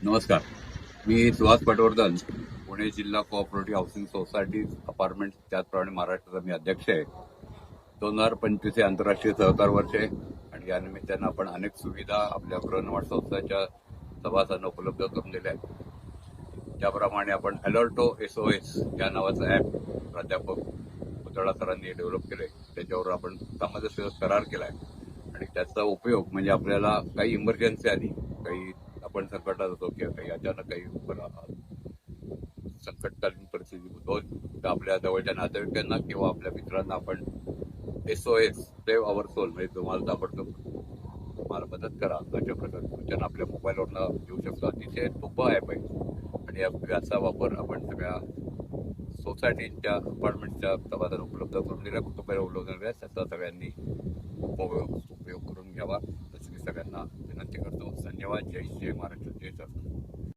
नमस्कार. मी सुहास पटवर्धन, पुणे जिल्हा cooperative housing society apartment, त्याचप्रमाणे महाराष्ट्राचा मी अध्यक्ष आहे. 2025 हे आंतरराष्ट्रीय सहकार वर्ष आहे आणि या निमित्तानं आपण अनेक सुविधा आपल्या गृहनिर्माण संस्थांच्या सभासदांना उपलब्ध करून दिल्या आहेत. त्याप्रमाणे आपण अलर्टो SOS या नावाचं ॲप प्राध्यापक पुतळा सरांनी डेव्हलप केले. त्याच्यावर आपण सामंजस्य करार केला आहे आणि त्याचा उपयोग म्हणजे आपल्याला काही इमर्जन्सी आली, काही आपण संकटात होतो किंवा काही अचानक काही संकटकालीन परिस्थिती उद्भवली तर आपल्या जवळच्या नातेवाईकांना किंवा आपल्या मित्रांना आपण SOS सेव्ह अवर सोल म्हणजे तुम्हाला ताबडतोब तुम्हाला मदत करा अशा प्रकारचं सूचना आपल्या मोबाईलवरनं देऊ शकतो. अतिशय सोपं ॲप आहे आणि याचा वापर आपण सगळ्या सोसायटीच्या अपार्टमेंटच्या सभासदांना उपलब्ध करून दिल्या, कुटुंबाला उपलब्ध करून दिल्या. त्याचा सगळ्यांनी उपयोग करून घ्यावा अशी मी सगळ्यांना विनंती करतो. धन्यवाद. जय महाराष्ट्र, जय सरकार.